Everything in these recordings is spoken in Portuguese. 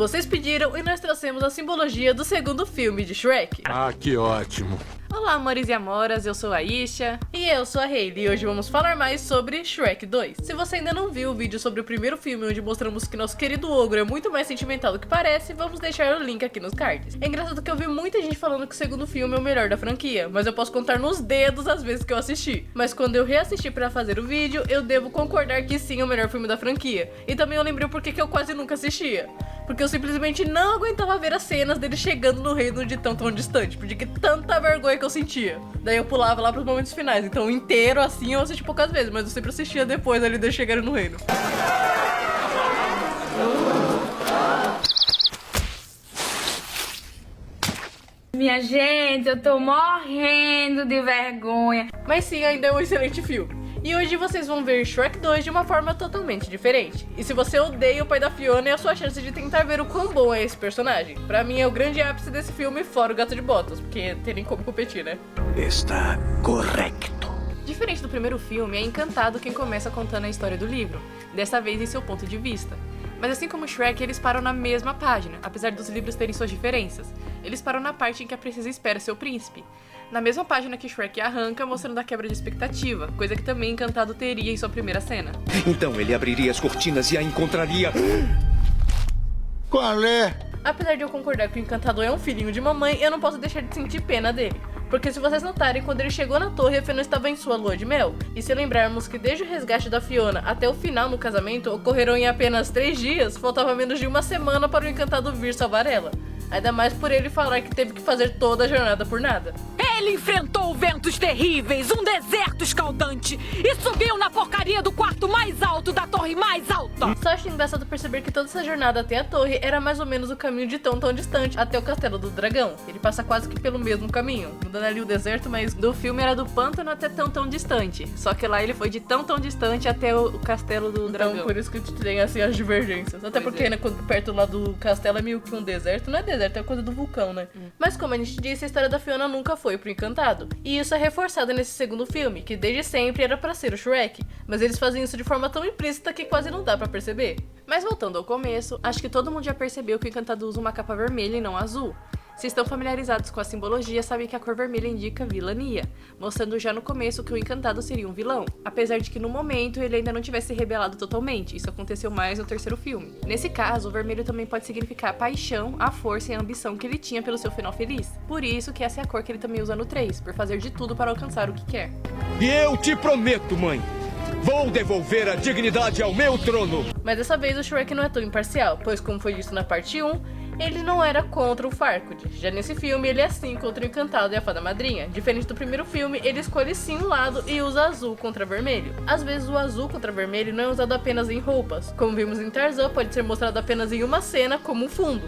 Vocês pediram e nós trouxemos a simbologia do segundo filme de Shrek. Ah, que ótimo. Olá, amores e amoras, eu sou a Isha. E eu sou a Hayley, e hoje vamos falar mais sobre Shrek 2. Se você ainda não viu o vídeo sobre o primeiro filme, onde mostramos que nosso querido ogro é muito mais sentimental do que parece, vamos deixar o link aqui nos cards. É engraçado que eu vi muita gente falando que o segundo filme é o melhor da franquia, mas eu posso contar nos dedos as vezes que eu assisti. Mas quando eu reassisti pra fazer o vídeo, eu devo concordar que sim, é o melhor filme da franquia. E também eu lembrei o porquê que eu quase nunca assistia. Porque eu simplesmente não aguentava ver as cenas dele chegando no reino de tão distante, porque tanta vergonha que eu sentia. Daí eu pulava lá pros momentos finais, então inteiro assim eu assisti poucas vezes, mas eu sempre assistia depois ali de chegarem no reino. Minha gente, eu tô morrendo de vergonha. Mas sim, ainda é um excelente filme. E hoje vocês vão ver Shrek 2 de uma forma totalmente diferente. E se você odeia o pai da Fiona, é a sua chance de tentar ver o quão bom é esse personagem. Pra mim é o grande ápice desse filme, fora o Gato de Botas, porque terem como competir, né? Está correto. Diferente do primeiro filme, é Encantado quem começa contando a história do livro, dessa vez em seu ponto de vista. Mas assim como Shrek, eles param na mesma página, apesar dos livros terem suas diferenças. Eles param na parte em que a princesa espera seu príncipe. Na mesma página que Shrek arranca, mostrando a quebra de expectativa, coisa que também Encantado teria em sua primeira cena. Então ele abriria as cortinas e a encontraria... Qual é? Apesar de eu concordar que o Encantado é um filhinho de mamãe, eu não posso deixar de sentir pena dele. Porque se vocês notarem, quando ele chegou na torre, a Fiona estava em sua lua de mel. E se lembrarmos que desde o resgate da Fiona até o final no casamento ocorreram em apenas 3 dias, faltava menos de uma semana para o Encantado vir salvar ela. Ainda mais por ele falar que teve que fazer toda a jornada por nada. Ele enfrentou ventos terríveis, um deserto escaldante e subiu na porcaria do quarto mais alto da torre mais alta. Só acho engraçado perceber que toda essa jornada até a torre era mais ou menos o caminho de tão distante até o castelo do dragão. Ele passa quase que pelo mesmo caminho, mudando ali o deserto, mas do filme era do pântano até tão distante. Só que lá ele foi de tão distante até o castelo do dragão. Então por isso que tem assim as divergências. Até porque, né, quando perto lá do castelo é meio que um deserto, não é deserto, é coisa do vulcão, né? Mas como a gente disse, a história da Fiona nunca foi pro Encantado. E isso é reforçado nesse segundo filme, que desde sempre era pra ser o Shrek, mas eles fazem isso de forma tão implícita que quase não dá pra perceber. Mas voltando ao começo, acho que todo mundo já percebeu que o Encantado usa uma capa vermelha e não azul. Se estão familiarizados com a simbologia, sabem que a cor vermelha indica vilania, mostrando já no começo que o Encantado seria um vilão, apesar de que no momento ele ainda não tivesse revelado totalmente, isso aconteceu mais no terceiro filme. Nesse caso, o vermelho também pode significar a paixão, a força e a ambição que ele tinha pelo seu final feliz. Por isso que essa é a cor que ele também usa no 3, por fazer de tudo para alcançar o que quer. E eu te prometo, mãe, vou devolver a dignidade ao meu trono. Mas dessa vez o Shrek não é tão imparcial, pois como foi dito na parte 1, ele não era contra o Farquaad. Já nesse filme, ele é sim contra o Encantado e a Fada Madrinha. Diferente do primeiro filme, ele escolhe sim um lado e usa azul contra vermelho. Às vezes o azul contra vermelho não é usado apenas em roupas. Como vimos em Tarzan, pode ser mostrado apenas em uma cena como um fundo,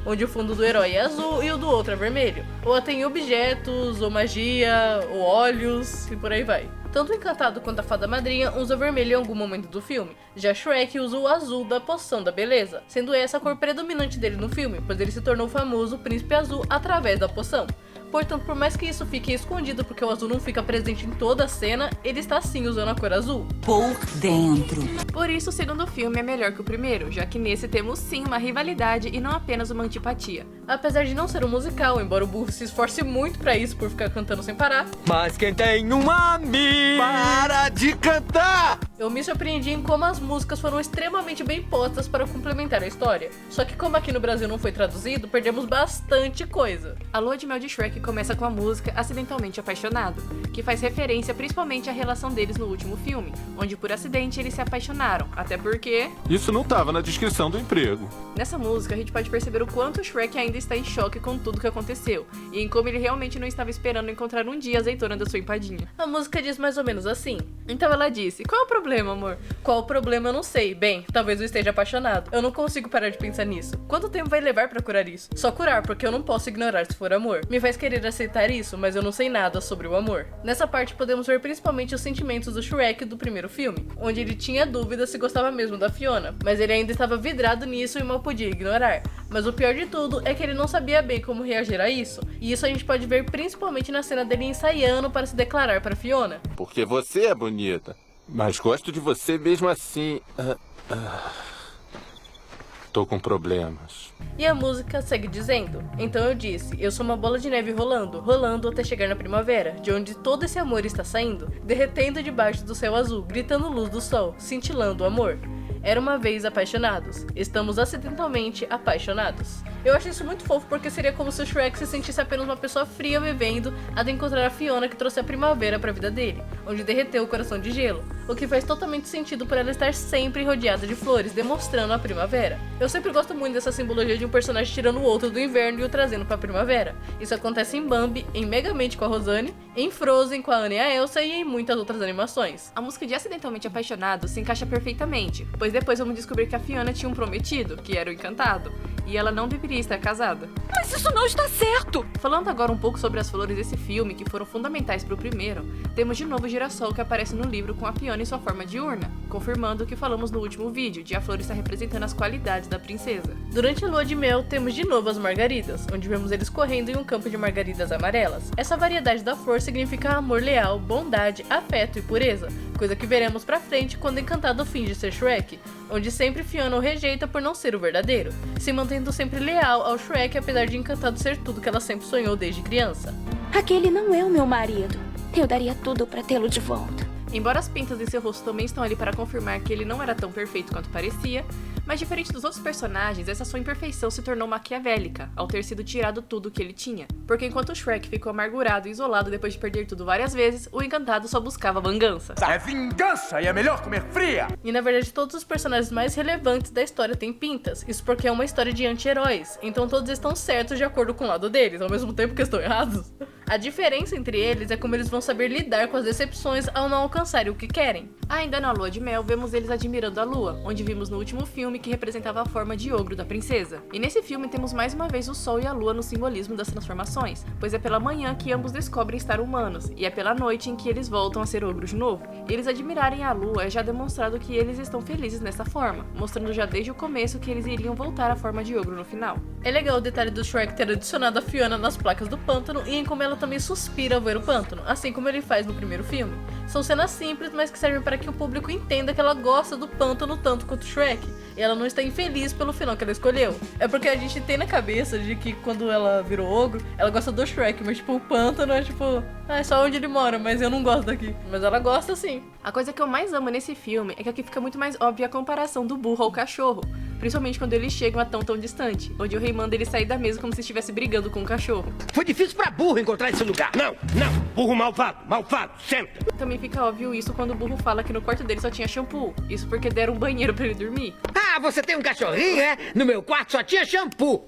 onde o fundo do herói é azul e o do outro é vermelho. Ou até em objetos, ou magia, ou olhos, e por aí vai. Tanto o Encantado quanto a Fada Madrinha usa vermelho em algum momento do filme. Já Shrek usa o azul da poção da beleza, sendo essa a cor predominante dele no filme, pois ele se tornou famoso Príncipe Azul através da poção. Portanto, por mais que isso fique escondido porque o azul não fica presente em toda a cena, ele está sim usando a cor azul. Por dentro. Por isso o segundo filme é melhor que o primeiro, já que nesse temos sim uma rivalidade e não apenas uma antipatia. Apesar de não ser um musical, embora o burro se esforce muito pra isso por ficar cantando sem parar. Mas quem tem um amigo... Para de cantar! Eu me surpreendi em como as músicas foram extremamente bem postas para complementar a história. Só que como aqui no Brasil não foi traduzido, perdemos bastante coisa. A lua de mel de Shrek começa com a música Acidentalmente Apaixonado, que faz referência principalmente à relação deles no último filme, onde por acidente eles se apaixonaram, até porque... Isso não tava na descrição do emprego. Nessa música a gente pode perceber o quanto o Shrek ainda está em choque com tudo que aconteceu, e em como ele realmente não estava esperando encontrar um dia a azeitona da sua empadinha. A música diz mais ou menos assim. Então ela disse: qual é o problema, amor? Qual o problema eu não sei. Bem, talvez eu esteja apaixonado. Eu não consigo parar de pensar nisso. Quanto tempo vai levar pra curar isso? Só curar, porque eu não posso ignorar se for amor. Me faz querer aceitar isso, mas eu não sei nada sobre o amor. Nessa parte podemos ver principalmente os sentimentos do Shrek do primeiro filme, onde ele tinha dúvida se gostava mesmo da Fiona, mas ele ainda estava vidrado nisso e mal podia ignorar. Mas o pior de tudo é que ele não sabia bem como reagir a isso, e isso a gente pode ver principalmente na cena dele ensaiando para se declarar para Fiona. Porque você é bonita, mas gosto de você mesmo assim. tô com problemas. E a música segue dizendo: então eu disse, eu sou uma bola de neve rolando, rolando até chegar na primavera, de onde todo esse amor está saindo, derretendo debaixo do céu azul, gritando luz do sol, cintilando o amor. Era uma vez apaixonados. Estamos acidentalmente apaixonados. Eu acho isso muito fofo porque seria como se o Shrek se sentisse apenas uma pessoa fria vivendo até encontrar a Fiona que trouxe a primavera pra vida dele, onde derreteu o coração de gelo, o que faz totalmente sentido por ela estar sempre rodeada de flores, demonstrando a primavera. Eu sempre gosto muito dessa simbologia de um personagem tirando o outro do inverno e o trazendo pra primavera. Isso acontece em Bambi, em Megamente com a Rosane, em Frozen com a Anna e a Elsa e em muitas outras animações. A música de Acidentalmente Apaixonado se encaixa perfeitamente, pois depois vamos descobrir que a Fiona tinha um prometido, que era o Encantado, e ela não deveria estar casada. Mas isso não está certo! Falando agora um pouco sobre as flores desse filme, que foram fundamentais para o primeiro, temos de novo o girassol que aparece no livro com a Fiona em sua forma diurna, confirmando o que falamos no último vídeo, de a flor estar representando as qualidades da princesa. Durante a lua de mel, temos de novo as margaridas, onde vemos eles correndo em um campo de margaridas amarelas. Essa variedade da flor significa amor leal, bondade, afeto e pureza, coisa que veremos pra frente quando o Encantado finge ser Shrek, onde sempre Fiona o rejeita por não ser o verdadeiro, se mantendo sempre leal ao Shrek apesar de Encantado ser tudo que ela sempre sonhou desde criança. Aquele não é o meu marido. Eu daria tudo pra tê-lo de volta. Embora as pintas em seu rosto também estão ali para confirmar que ele não era tão perfeito quanto parecia, mas diferente dos outros personagens, essa sua imperfeição se tornou maquiavélica, ao ter sido tirado tudo o que ele tinha. Porque enquanto o Shrek ficou amargurado e isolado depois de perder tudo várias vezes, o Encantado só buscava vingança. É vingança e é melhor comer fria! E na verdade todos os personagens mais relevantes da história têm pintas, isso porque é uma história de anti-heróis, então todos estão certos de acordo com o lado deles, ao mesmo tempo que estão errados. A diferença entre eles é como eles vão saber lidar com as decepções ao não alcançarem o que querem. Ainda na lua de mel, vemos eles admirando a lua, onde vimos no último filme que representava a forma de ogro da princesa. E nesse filme temos mais uma vez o sol e a lua no simbolismo das transformações, pois é pela manhã que ambos descobrem estar humanos, e é pela noite em que eles voltam a ser ogros de novo. E eles admirarem a lua é já demonstrado que eles estão felizes nessa forma, mostrando já desde o começo que eles iriam voltar à forma de ogro no final. É legal o detalhe do Shrek ter adicionado a Fiona nas placas do pântano e em como ela também suspira ao ver o pântano, assim como ele faz no primeiro filme. São cenas simples, mas que servem para que o público entenda que ela gosta do pântano tanto quanto o Shrek, e ela não está infeliz pelo final que ela escolheu. É porque a gente tem na cabeça de que quando ela virou ogro, ela gosta do Shrek, mas tipo, o pântano é tipo, é só onde ele mora, mas eu não gosto daqui. Mas ela gosta sim. A coisa que eu mais amo nesse filme é que aqui fica muito mais óbvia a comparação do burro ao cachorro, principalmente quando eles chegam a tão distante, onde o rei manda ele sair da mesa como se estivesse brigando com o cachorro. Foi difícil pra burro encontrar esse lugar. Não, burro malvado, sempre. Também fica óbvio isso quando o burro fala que no quarto dele só tinha shampoo, isso porque deram um banheiro pra ele dormir. Ah, você tem um cachorrinho, é? No meu quarto só tinha shampoo.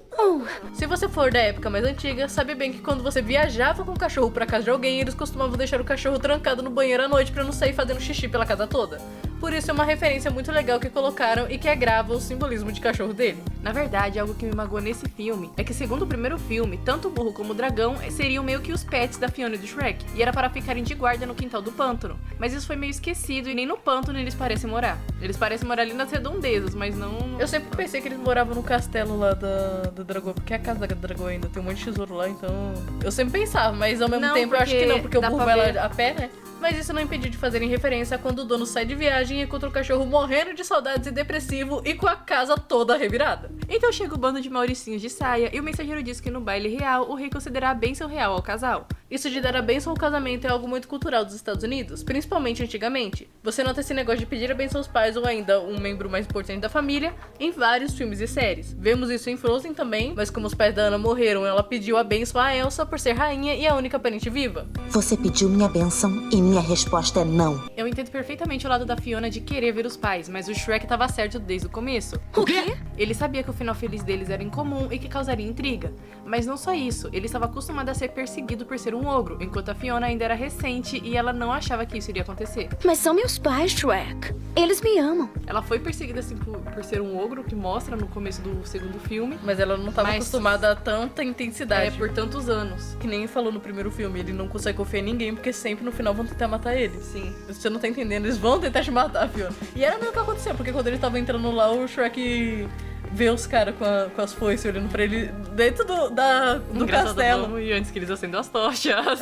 Se você for da época mais antiga, sabe bem que quando você viajava com o cachorro pra casa de alguém, eles costumavam deixar o cachorro trancado no banheiro à noite pra não sair fazendo xixi pela casa toda. Por isso é uma referência muito legal que colocaram e que agrava o simbolismo de cachorro dele. Na verdade, algo que me magoou nesse filme é que, segundo o primeiro filme, tanto o burro como o dragão seriam meio que os pets da Fiona e do Shrek, e era para ficarem de guarda no quintal do pântano. Mas isso foi meio esquecido e nem no pântano eles parecem morar. Eles parecem morar ali nas redondezas, mas não... Eu sempre pensei que eles moravam no castelo lá da Dragão, porque é a casa da Dragão ainda, tem um monte de tesouro lá, então... Eu sempre pensava, mas ao mesmo tempo eu acho que não, porque o burro vai lá a pé, né? Mas isso não impediu de fazerem referência a quando o dono sai de viagem e encontra o cachorro morrendo de saudades e depressivo e com a casa toda revirada. Então chega o bando de Mauricinhos de saia e o mensageiro diz que no baile real o rei concederá a bênção real ao casal. Isso de dar a bênção ao casamento é algo muito cultural dos Estados Unidos, principalmente antigamente. Você nota esse negócio de pedir a bênção aos pais ou ainda um membro mais importante da família em vários filmes e séries. Vemos isso em Frozen também, mas como os pais da Anna morreram, ela pediu a bênção a Elsa por ser rainha e a única parente viva. Você pediu minha bênção e minha resposta é não. Eu entendo perfeitamente o lado da Fiona de querer ver os pais, mas o Shrek tava certo desde o começo. O quê? Ele sabia que o final feliz deles era incomum e que causaria intriga. Mas não só isso, ele estava acostumado a ser perseguido por ser um ogro, enquanto a Fiona ainda era recente e ela não achava que isso iria acontecer. Mas são meus pais, Shrek. Eles me amam. Ela foi perseguida assim por ser um ogro, que mostra no começo do segundo filme. Mas ela não estava acostumada a tanta intensidade. Por tantos anos. Que nem falou no primeiro filme, ele não consegue confiar em ninguém, porque sempre no final vão tentar matar ele. Sim. Você não tá entendendo, eles vão tentar te matar, Fiona. E era mesmo o que aconteceu, porque quando ele tava entrando lá, o Shrek vê os caras com as foices olhando pra ele dentro do castelo. E antes que eles acendam as tochas.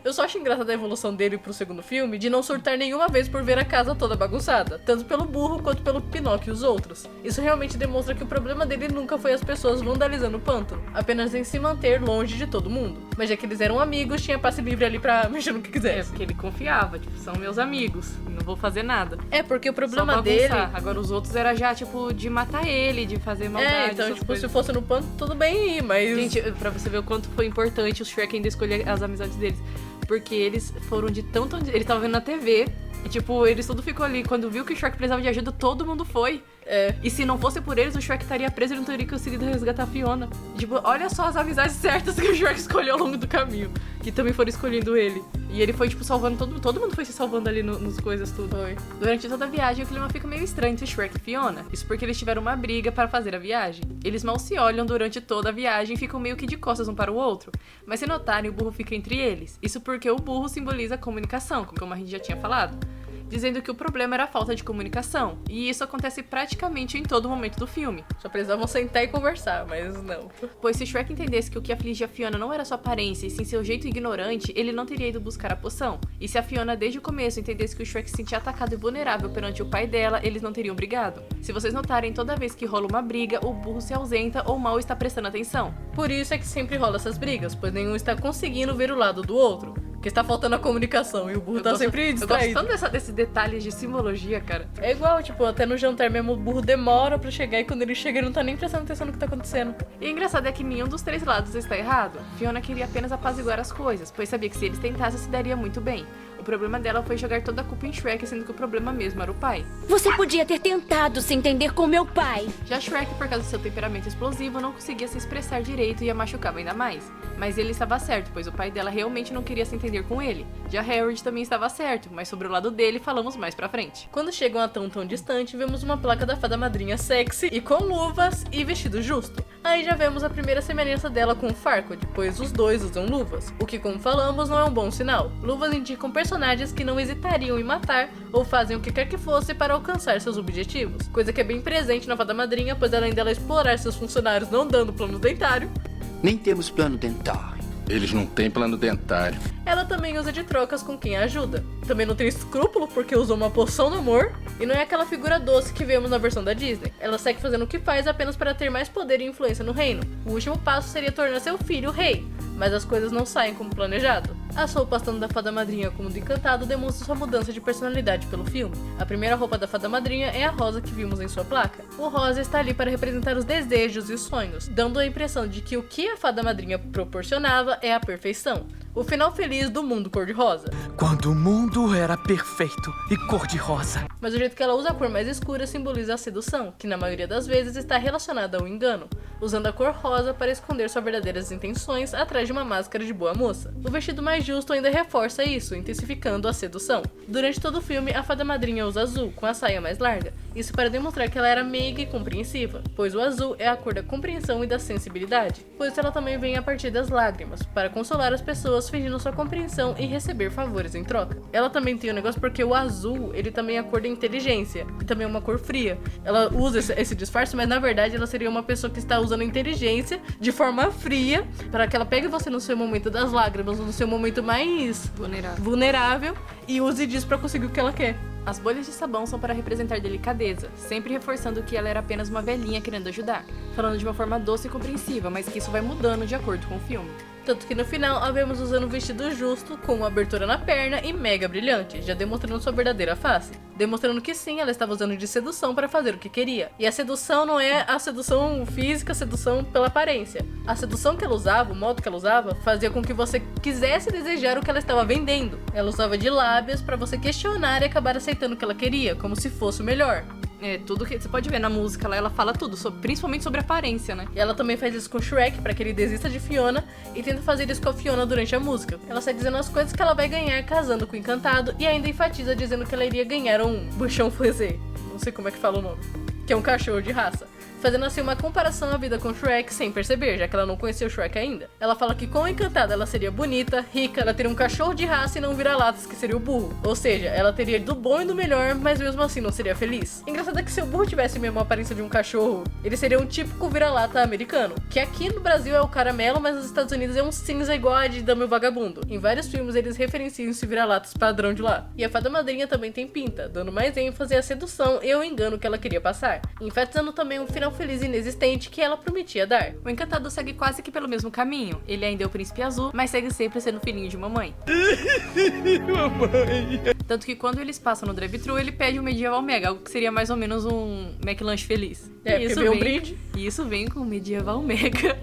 Eu só acho engraçada a evolução dele pro segundo filme de não surtar nenhuma vez por ver a casa toda bagunçada, tanto pelo burro quanto pelo Pinóquio e os outros. Isso realmente demonstra que o problema dele nunca foi as pessoas vandalizando o pântano, apenas em se manter longe de todo mundo. Mas já que eles eram amigos, tinha passe livre ali pra mexer no que quisesse. Porque ele confiava, tipo, são meus amigos, não vou fazer nada. Porque o problema só dele... Agora os outros era já, tipo, de matar ele, de fazer maldade. Então, tipo, coisas. se fosse no pântano, tudo bem ir, mas... Gente, pra você ver o quanto foi importante o Shrek ainda escolher as amizades deles. Porque eles foram de tão... Eles estavam vendo na TV e, tipo, eles tudo ficou ali. Quando viu que o Shrek precisava de ajuda, todo mundo foi. E se não fosse por eles, o Shrek estaria preso e não teria conseguido resgatar a Fiona. E, tipo, olha só as amizades certas que o Shrek escolheu ao longo do caminho. Que também foram escolhendo ele. E ele foi, tipo, salvando todo mundo foi se salvando ali nos coisas, tudo. Durante toda a viagem, o clima fica meio estranho entre Shrek e Fiona. Isso porque eles tiveram uma briga para fazer a viagem. Eles mal se olham durante toda a viagem e ficam meio que de costas um para o outro. Mas se notarem, o burro fica entre eles. Isso porque o burro simboliza a comunicação, como a gente já tinha falado. Dizendo que o problema era a falta de comunicação. E isso acontece praticamente em todo momento do filme. Só precisavam sentar e conversar, mas não. Pois se Shrek entendesse que o que afligia a Fiona não era sua aparência e sim seu jeito ignorante, ele não teria ido buscar a poção. E se a Fiona desde o começo entendesse que o Shrek se sentia atacado e vulnerável perante o pai dela, eles não teriam brigado. Se vocês notarem, toda vez que rola uma briga, o burro se ausenta ou mal está prestando atenção. Por isso é que sempre rola essas brigas, pois nenhum está conseguindo ver o lado do outro. Porque está faltando a comunicação e o burro tá sempre distraído. Eu gosto tanto desses detalhes de simbologia, cara. É igual, tipo, até no jantar mesmo o burro demora pra chegar e quando ele chega ele não tá nem prestando atenção no que tá acontecendo. E o engraçado é que nenhum dos três lados está errado. Fiona queria apenas apaziguar as coisas, pois sabia que se eles tentassem se daria muito bem. O problema dela foi jogar toda a culpa em Shrek, sendo que o problema mesmo era o pai. Você podia ter tentado se entender com meu pai. Já Shrek, por causa do seu temperamento explosivo, não conseguia se expressar direito e a machucava ainda mais. Mas ele estava certo, pois o pai dela realmente não queria se entender com ele. Já Harold também estava certo, mas sobre o lado dele falamos mais pra frente. Quando chegam a tão distante, vemos uma placa da fada madrinha sexy e com luvas e vestido justo. Aí já vemos a primeira semelhança dela com o Farquaad, pois os dois usam luvas, o que, como falamos, não é um bom sinal. Luvas indicam personagens que não hesitariam em matar ou fazem o que quer que fosse para alcançar seus objetivos, coisa que é bem presente na fada madrinha, pois além dela explorar seus funcionários não dando plano dentário, nem temos plano dentário. Eles não têm plano dentário. Ela também usa de trocas com quem a ajuda. Também não tem escrúpulo porque usou uma poção do amor. E não é aquela figura doce que vemos na versão da Disney. Ela segue fazendo o que faz apenas para ter mais poder e influência no reino. O último passo seria tornar seu filho rei. Mas as coisas não saem como planejado. As roupas tanto da fada madrinha como do encantado demonstram sua mudança de personalidade pelo filme. A primeira roupa da fada madrinha é a rosa que vimos em sua placa. O rosa está ali para representar os desejos e os sonhos, dando a impressão de que o que a fada madrinha proporcionava é a perfeição. O final feliz do mundo cor-de-rosa. Quando o mundo era perfeito e cor-de-rosa. Mas o jeito que ela usa a cor mais escura simboliza a sedução, que na maioria das vezes está relacionada ao engano, usando a cor rosa para esconder suas verdadeiras intenções atrás de uma máscara de boa moça. O vestido mais justo ainda reforça isso, intensificando a sedução. Durante todo o filme, a fada madrinha usa azul, com a saia mais larga, isso para demonstrar que ela era meiga e compreensiva, pois o azul é a cor da compreensão e da sensibilidade. Por isso ela também vem a partir das lágrimas, para consolar as pessoas fingindo sua compreensão e receber favores em troca. Ela também tem um negócio porque o azul, ele também é a cor da inteligência, e também é uma cor fria. Ela usa esse disfarce, mas na verdade ela seria uma pessoa que está usando a inteligência de forma fria, para que ela pegue você no seu momento das lágrimas, no seu momento mais vulnerável e use disso para conseguir o que ela quer. As bolhas de sabão são para representar delicadeza, sempre reforçando que ela era apenas uma velhinha querendo ajudar, falando de uma forma doce e compreensiva, mas que isso vai mudando de acordo com o filme. Tanto que no final a vemos usando um vestido justo, com uma abertura na perna e mega brilhante, já demonstrando sua verdadeira face. Demonstrando que sim, ela estava usando de sedução para fazer o que queria. E a sedução não é a sedução física, a sedução pela aparência. A sedução que ela usava, o modo que ela usava, fazia com que você quisesse desejar o que ela estava vendendo. Ela usava de lábias para você questionar e acabar aceitando o que ela queria, como se fosse o melhor. Tudo que você pode ver na música lá, ela fala tudo, principalmente sobre aparência, né? E ela também faz isso com Shrek, para que ele desista de Fiona, e tenta fazer isso com a Fiona durante a música. Ela sai dizendo as coisas que ela vai ganhar casando com o Encantado, e ainda enfatiza dizendo que ela iria ganhar um Bouchon Frisé, não sei como é que fala o nome, que é um cachorro de raça. fazendo assim uma comparação à vida com Shrek sem perceber, já que ela não conhecia o Shrek ainda. Ela fala que com o Encantado ela seria bonita, rica, ela teria um cachorro de raça e não vira-latas, que seria o burro. Ou seja, ela teria do bom e do melhor, mas mesmo assim não seria feliz. Engraçado é que se o burro tivesse mesmo a aparência de um cachorro, ele seria um típico vira-lata americano, que aqui no Brasil é o caramelo, mas nos Estados Unidos é um cinza igual a de Dama e o Vagabundo. Em vários filmes eles referenciam esse vira-latas padrão de lá. E a fada madrinha também tem pinta, dando mais ênfase à sedução e ao engano que ela queria passar, enfatizando também um final feliz e inexistente que ela prometia dar. O Encantado segue quase que pelo mesmo caminho. Ele ainda é o príncipe azul, mas segue sempre sendo filhinho de mamãe. Tanto que quando eles passam no drive-thru, ele pede um Medieval Mega, algo que seria mais ou menos um McLanche feliz. É, isso vem um brinde. E isso vem com o Medieval Mega.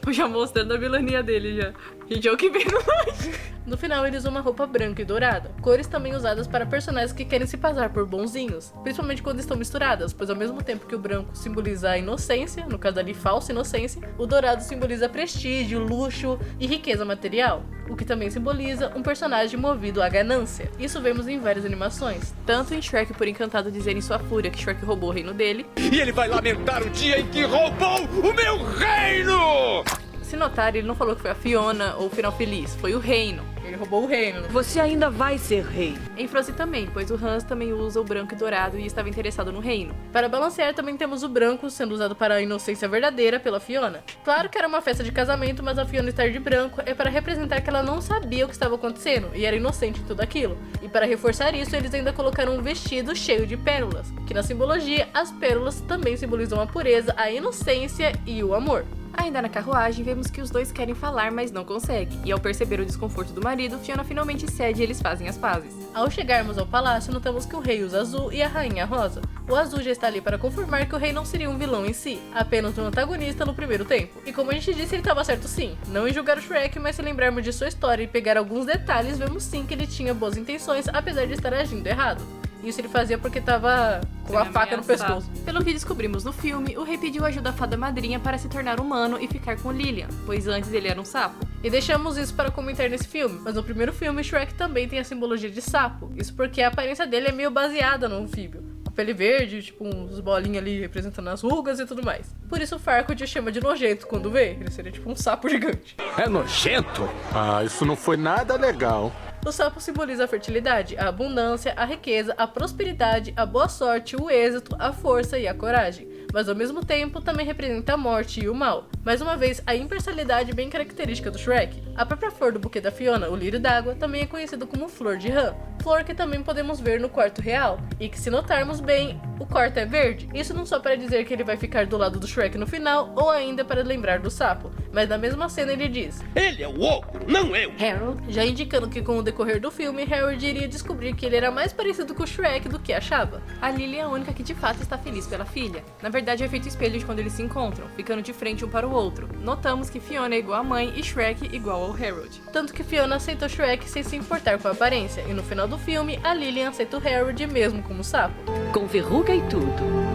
Já mostrando a vilania dele já. Gente, é o que vem no lanche. No final, eles usam uma roupa branca e dourada, cores também usadas para personagens que querem se passar por bonzinhos, principalmente quando estão misturadas, pois ao mesmo tempo que o branco simboliza a inocência, no caso ali falsa inocência, o dourado simboliza prestígio, luxo e riqueza material, o que também simboliza um personagem movido à ganância. Isso vemos em várias animações, tanto em Shrek por Encantado dizer em sua fúria que Shrek roubou o reino dele, e ele vai lamentar o dia em que roubou o meu reino! Se notar, ele não falou que foi a Fiona ou o final feliz, foi o reino. Ele roubou o reino. Você ainda vai ser rei. Em Frozen também, pois o Hans também usa o branco e dourado e estava interessado no reino. Para balancear, também temos o branco sendo usado para a inocência verdadeira pela Fiona. Claro que era uma festa de casamento, mas a Fiona estar de branco é para representar que ela não sabia o que estava acontecendo e era inocente em tudo aquilo. E para reforçar isso, eles ainda colocaram um vestido cheio de pérolas, que na simbologia, as pérolas também simbolizam a pureza, a inocência e o amor. Ainda na carruagem, vemos que os dois querem falar, mas não conseguem. E ao perceber o desconforto do marido, Fiona finalmente cede e eles fazem as pazes. Ao chegarmos ao palácio, notamos que o rei usa azul e a rainha rosa. O azul já está ali para confirmar que o rei não seria um vilão em si, apenas um antagonista no primeiro tempo. E como a gente disse, ele estava certo sim. Não em julgar o Shrek, mas se lembrarmos de sua história e pegar alguns detalhes, vemos sim que ele tinha boas intenções, apesar de estar agindo errado. Isso ele fazia porque tava com a faca no pescoço. Pelo que descobrimos no filme, o rei pediu ajuda à fada madrinha para se tornar humano e ficar com Lilian, pois antes ele era um sapo. E deixamos isso para comentar nesse filme, mas no primeiro filme, Shrek também tem a simbologia de sapo. Isso porque a aparência dele é meio baseada no anfíbio. A pele verde, tipo uns bolinhas ali representando as rugas e tudo mais. Por isso o Farquaad o chama de nojento quando vê, ele seria tipo um sapo gigante. É nojento? Ah, isso não foi nada legal. O sapo simboliza a fertilidade, a abundância, a riqueza, a prosperidade, a boa sorte, o êxito, a força e a coragem. Mas ao mesmo tempo também representa a morte e o mal. Mais uma vez, a imparcialidade bem característica do Shrek. A própria flor do buquê da Fiona, o lírio d'água, também é conhecido como flor de rã. Flor que também podemos ver no quarto real. E que se notarmos bem, o quarto é verde. Isso não só para dizer que ele vai ficar do lado do Shrek no final, ou ainda para lembrar do sapo. Mas na mesma cena ele diz: ele é o ogro, não eu! Harold, já indicando que com o decorrer do filme, Harold iria descobrir que ele era mais parecido com o Shrek do que achava. A Lily é a única que de fato está feliz pela filha. Na verdade é feito espelho de quando eles se encontram, ficando de frente um para o outro. Notamos que Fiona é igual à mãe e Shrek igual ao Harold. Tanto que Fiona aceitou Shrek sem se importar com a aparência, e no final do filme, a Lilian aceita o Harold mesmo como sapo. Com verruga e tudo.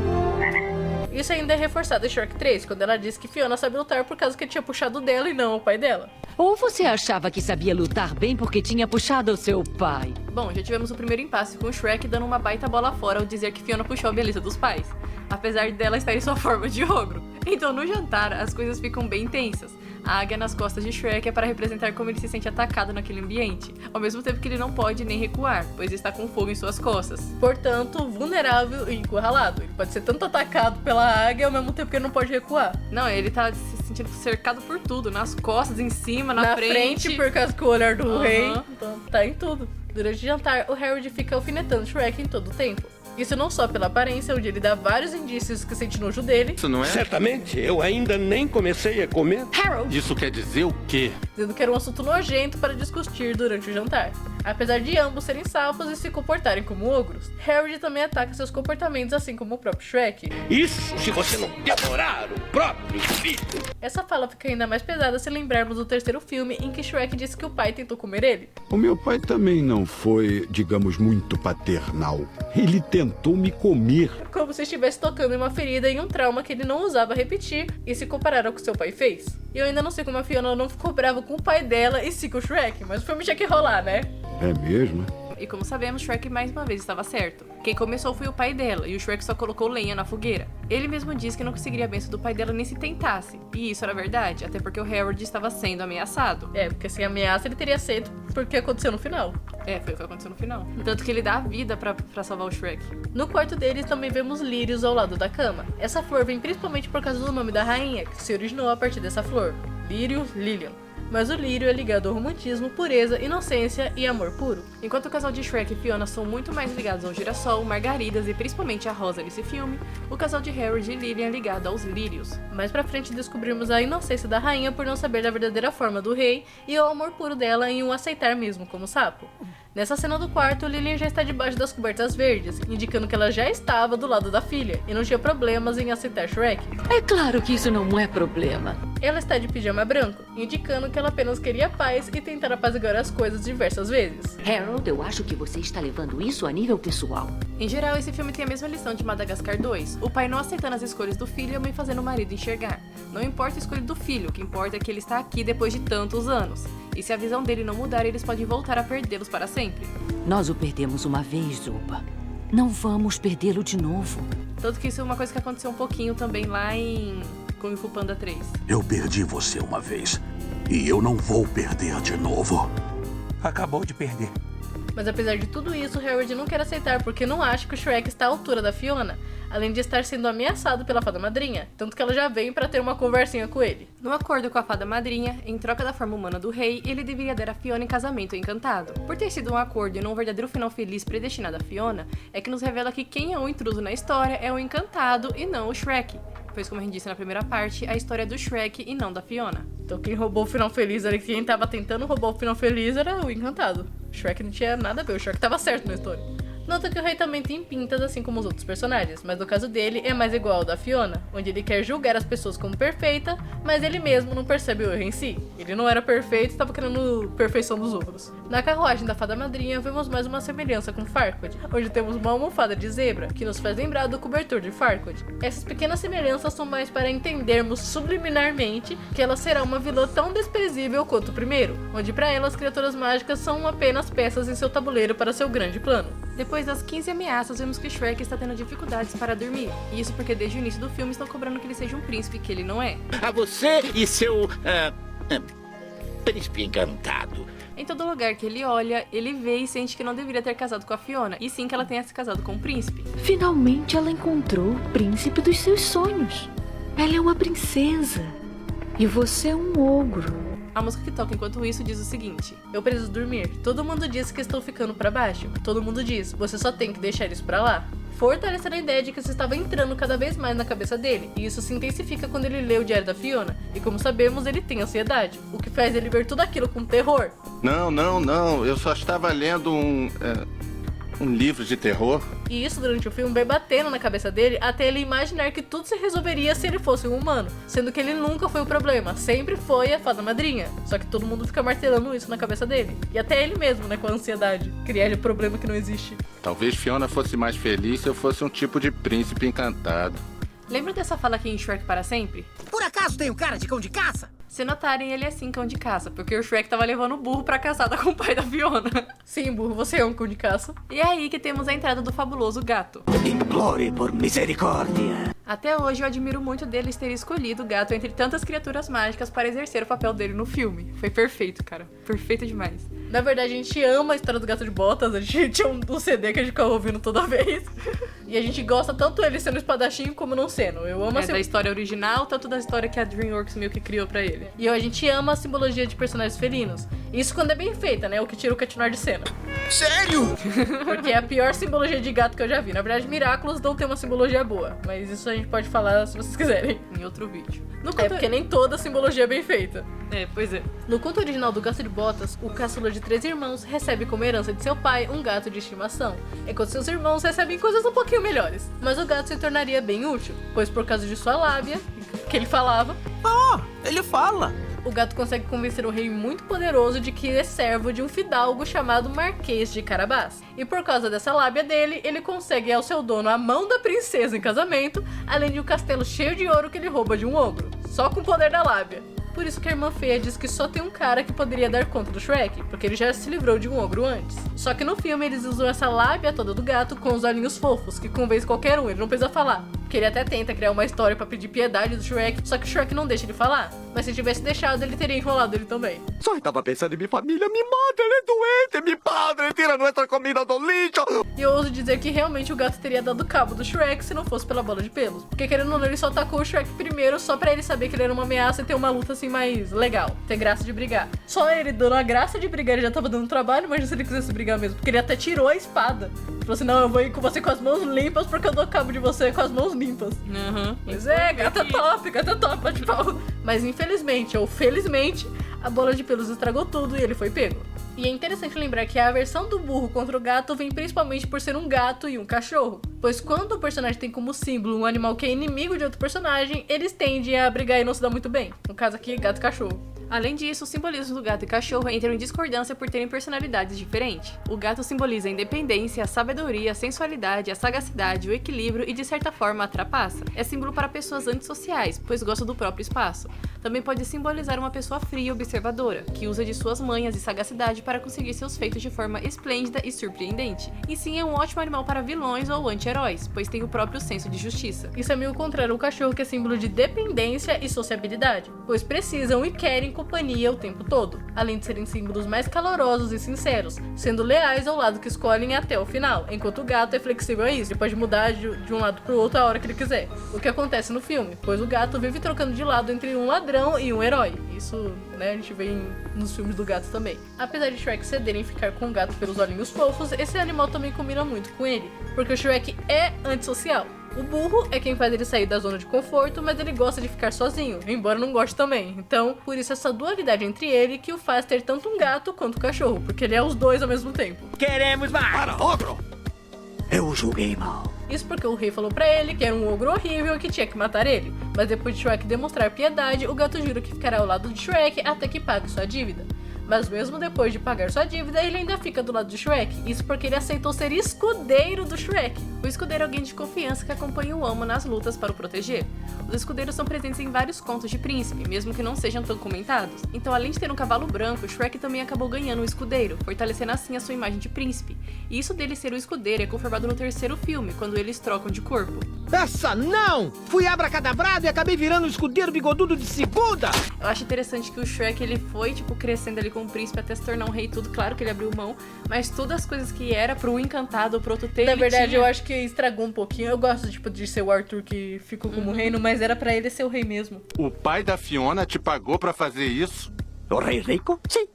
Isso ainda é reforçado em Shrek 3, quando ela diz que Fiona sabe lutar por causa que tinha puxado dela e não o pai dela. Ou você achava que sabia lutar bem porque tinha puxado o seu pai? Bom, já tivemos o primeiro impasse com o Shrek dando uma baita bola fora ao dizer que Fiona puxou a beleza dos pais, apesar dela estar em sua forma de ogro. Então no jantar, as coisas ficam bem tensas. A águia nas costas de Shrek é para representar como ele se sente atacado naquele ambiente, ao mesmo tempo que ele não pode nem recuar, pois está com fogo em suas costas. Portanto, vulnerável e encurralado. Ele pode ser tanto atacado pela águia ao mesmo tempo que ele não pode recuar. Não, ele tá se sentindo cercado por tudo, nas costas, em cima, na frente. Por causa que o olhar do rei, então, tá em tudo. Durante o jantar, o Harold fica alfinetando Shrek em todo o tempo. Isso não só pela aparência, onde ele dá vários indícios que sente nojo dele. Isso não é? Certamente, eu ainda nem comecei a comer. Harold! Isso quer dizer o quê? Dizendo que era um assunto nojento para discutir durante o jantar. Apesar de ambos serem sapos e se comportarem como ogros, Harold também ataca seus comportamentos assim como o próprio Shrek. Isso se você não devorar o próprio filho! Essa fala fica ainda mais pesada se lembrarmos do terceiro filme em que Shrek disse que o pai tentou comer ele. O meu pai também não foi, digamos, muito paternal. Ele tentou me comer. Como se estivesse tocando em uma ferida e um trauma que ele não ousava repetir e se comparar ao que seu pai fez. E eu ainda não sei como a Fiona não ficou brava com o pai dela e sim com o Shrek, mas o filme tinha que rolar, né? É mesmo? e como sabemos, Shrek mais uma vez estava certo. Quem começou foi o pai dela, e o Shrek só colocou lenha na fogueira. Ele mesmo disse que não conseguiria a bênção do pai dela nem se tentasse, e isso era verdade, até porque o Harold estava sendo ameaçado. Porque sem ameaça ele teria aceito, porque aconteceu no final. Foi o que aconteceu no final. Tanto que ele dá a vida pra salvar o Shrek. No quarto deles também vemos lírios ao lado da cama. Essa flor vem principalmente por causa do nome da rainha, que se originou a partir dessa flor, Lírio Lilian. Mas o lírio é ligado ao romantismo, pureza, inocência e amor puro. Enquanto o casal de Shrek e Fiona são muito mais ligados ao girassol, margaridas e principalmente à rosa nesse filme, o casal de Harold e Lilian é ligado aos lírios. Mais pra frente descobrimos a inocência da rainha por não saber da verdadeira forma do rei e o amor puro dela em o aceitar mesmo como sapo. Nessa cena do quarto, Lilian já está debaixo das cobertas verdes, indicando que ela já estava do lado da filha e não tinha problemas em aceitar Shrek. É claro que isso não é problema. Ela está de pijama branco, indicando que ela apenas queria paz e tentar apaziguar as coisas diversas vezes. Harold, eu acho que você está levando isso a nível pessoal. Em geral, esse filme tem a mesma lição de Madagascar 2, o pai não aceitando as escolhas do filho e a mãe fazendo o marido enxergar. Não importa a escolha do filho, o que importa é que ele está aqui depois de tantos anos. E se a visão dele não mudar, eles podem voltar a perdê-los para sempre. Nós o perdemos uma vez, Zuba. Não vamos perdê-lo de novo. Tanto que isso é uma coisa que aconteceu um pouquinho também lá em Kung Fu Panda 3. Eu perdi você uma vez, e eu não vou perder de novo. Acabou de perder. Mas apesar de tudo isso, Harold não quer aceitar porque não acha que o Shrek está à altura da Fiona, além de estar sendo ameaçado pela fada madrinha, tanto que ela já vem para ter uma conversinha com ele. No acordo com a fada madrinha, em troca da forma humana do rei, ele deveria dar a Fiona em casamento ao encantado. Por ter sido um acordo e não um verdadeiro final feliz predestinado a Fiona, é que nos revela que quem é o intruso na história é o encantado e não o Shrek. Pois, como a gente disse na primeira parte, a história é do Shrek e não da Fiona. Então quem roubou o final feliz era quem tava tentando roubar o final feliz era o encantado. O Shrek não tinha nada a ver, o Shrek tava certo na história. Nota que o rei também tem pintas assim como os outros personagens, mas no caso dele é mais igual ao da Fiona, onde ele quer julgar as pessoas como perfeita, mas ele mesmo não percebe o erro em si. Ele não era perfeito e estava querendo perfeição dos outros. Na carruagem da fada madrinha vemos mais uma semelhança com Farquaad, onde temos uma almofada de zebra, que nos faz lembrar do cobertor de Farquaad. Essas pequenas semelhanças são mais para entendermos subliminarmente que ela será uma vilã tão desprezível quanto o primeiro, onde para ela as criaturas mágicas são apenas peças em seu tabuleiro para seu grande plano. Depois das 15 ameaças, vemos que Shrek está tendo dificuldades para dormir. E isso porque desde o início do filme estão cobrando que ele seja um príncipe, que ele não é. A você e seu... príncipe encantado. Em todo lugar que ele olha, ele vê e sente que não deveria ter casado com a Fiona, e sim que ela tenha se casado com um príncipe. Finalmente ela encontrou o príncipe dos seus sonhos. Ela é uma princesa. E você é um ogro. A música que toca enquanto isso diz o seguinte: eu preciso dormir. Todo mundo diz que estou ficando pra baixo. Todo mundo diz, você só tem que deixar isso pra lá. Fortalecendo a ideia de que isso estava entrando cada vez mais na cabeça dele. E isso se intensifica quando ele lê o diário da Fiona. E como sabemos, ele tem ansiedade, o que faz ele ver tudo aquilo com terror. Não. Eu só estava lendo um livro de terror. E isso durante o filme vai batendo na cabeça dele até ele imaginar que tudo se resolveria se ele fosse um humano, sendo que ele nunca foi o problema, sempre foi a fada madrinha. Só que todo mundo fica martelando isso na cabeça dele. E até ele mesmo, né, com a ansiedade, criar um problema que não existe. Talvez Fiona fosse mais feliz se eu fosse um tipo de príncipe encantado. Lembra dessa fala aqui em Shrek para sempre? Por acaso tem um cara de cão de caça? Se notarem, ele é sim cão de caça, porque o Shrek tava levando o burro pra caçada com o pai da Fiona. Sim, burro, você é um cão de caça. E é aí que temos a entrada do fabuloso gato. Implore por misericórdia. Até hoje eu admiro muito deles terem escolhido o gato entre tantas criaturas mágicas para exercer o papel dele no filme. Foi perfeito, cara. Perfeito demais. Na verdade, a gente ama a história do Gato de Botas. A gente tinha um CD que a gente ficava ouvindo toda vez. E a gente gosta tanto ele sendo espadachim como não sendo. Eu amo da história original, tanto da história que a DreamWorks meio que criou pra ele. E a gente ama a simbologia de personagens felinos. Isso quando é bem feita, né? O que tira o Cat Noir de cena. Sério? Porque é a pior simbologia de gato que eu já vi. Na verdade, Miraculous não tem uma simbologia boa. Mas isso a gente pode falar se vocês quiserem. Em outro vídeo. Porque nem toda simbologia é bem feita. Pois é. No conto original do Gato de Botas, o caçula de 3 irmãos recebe como herança de seu pai um gato de estimação, enquanto seus irmãos recebem coisas um pouquinho melhores. Mas o gato se tornaria bem útil, pois por causa de sua lábia, que ele falava... ele fala! O gato consegue convencer um rei muito poderoso de que é servo de um fidalgo chamado Marquês de Carabás. E por causa dessa lábia dele, ele consegue ao seu dono a mão da princesa em casamento, além de um castelo cheio de ouro que ele rouba de um ogro, só com o poder da lábia. por isso que a irmã feia diz que só tem um cara que poderia dar conta do Shrek, porque ele já se livrou de um ogro antes. Só que no filme eles usam essa lábia toda do gato com os olhinhos fofos, que convence qualquer um, ele não precisa falar. Porque ele até tenta criar uma história pra pedir piedade do Shrek, só que o Shrek não deixa ele falar. Mas se tivesse deixado, ele teria enrolado ele também. Só estava pensando em minha família. Mi madre é doente, mi padre tira nossa comida do lixo. E eu ouso dizer que realmente o gato teria dado cabo do Shrek se não fosse pela bola de pelos. Porque querendo ou não, ele só atacou o Shrek primeiro só pra ele saber que ele era uma ameaça e ter uma luta assim mais legal. Ter graça de brigar. Só ele dando a graça de brigar, ele já tava dando trabalho, imagina se ele quisesse brigar mesmo. Porque ele até tirou a espada. Falou assim, não, eu vou ir com você com as mãos limpas porque eu dou cabo de você com as mãos limpas. Pois é, gata top, bate pau. Mas infelizmente, ou felizmente, a bola de pelos estragou tudo e ele foi pego. E é interessante lembrar que a aversão do burro contra o gato vem principalmente por ser um gato e um cachorro. Pois quando o personagem tem como símbolo um animal que é inimigo de outro personagem, eles tendem a brigar e não se dar muito bem. No caso aqui, gato e cachorro. Além disso, os simbolismos do gato e cachorro entram em discordância por terem personalidades diferentes. O gato simboliza a independência, a sabedoria, a sensualidade, a sagacidade, o equilíbrio e, de certa forma, a trapaça. É símbolo para pessoas antissociais, pois gosta do próprio espaço. Também pode simbolizar uma pessoa fria e observadora, que usa de suas manhas e sagacidade para conseguir seus feitos de forma esplêndida e surpreendente. E sim, é um ótimo animal para vilões ou anti-heróis, pois tem o próprio senso de justiça. Isso é meio contrário ao cachorro, que é símbolo de dependência e sociabilidade, pois precisam e querem companhia o tempo todo, além de serem símbolos mais calorosos e sinceros, sendo leais ao lado que escolhem até o final, enquanto o gato é flexível a isso, ele pode mudar de um lado pro outro a hora que ele quiser. O que acontece no filme, pois o gato vive trocando de lado entre um ladrão e um herói. Isso, né, a gente vê nos filmes do gato também. Apesar de Shrek ceder em ficar com o gato pelos olhinhos fofos, esse animal também combina muito com ele, porque o Shrek é antissocial. O burro é quem faz ele sair da zona de conforto, mas ele gosta de ficar sozinho, embora não goste também. Então, por isso essa dualidade entre ele que o faz ter tanto um gato quanto um cachorro, porque ele é os dois ao mesmo tempo. Queremos mais! Para, ogro! Eu julguei mal. Isso porque o rei falou pra ele que era um ogro horrível e que tinha que matar ele. Mas depois de Shrek demonstrar piedade, o gato jura que ficará ao lado de Shrek até que pague sua dívida. Mas mesmo depois de pagar sua dívida, ele ainda fica do lado de Shrek. Isso porque ele aceitou ser escudeiro do Shrek. O escudeiro é alguém de confiança que acompanha o amo nas lutas para o proteger. Os escudeiros são presentes em vários contos de príncipe, mesmo que não sejam tão comentados. Então, além de ter um cavalo branco, Shrek também acabou ganhando um escudeiro, fortalecendo assim a sua imagem de príncipe. E isso dele ser o escudeiro é confirmado no terceiro filme, quando eles trocam de corpo. Essa não! Fui abracadabrado e acabei virando o escudeiro bigodudo de segunda! Eu acho interessante que o Shrek, ele foi, crescendo ali com o príncipe até se tornar um rei, tudo, claro que ele abriu mão, mas todas as coisas que era pro encantado ou pro outro ter, na verdade, eu acho que estragou um pouquinho. Eu gosto, de ser o Arthur que ficou como reino, mas era pra ele ser o rei mesmo. O pai da Fiona te pagou pra fazer isso? O rei rico? Sim.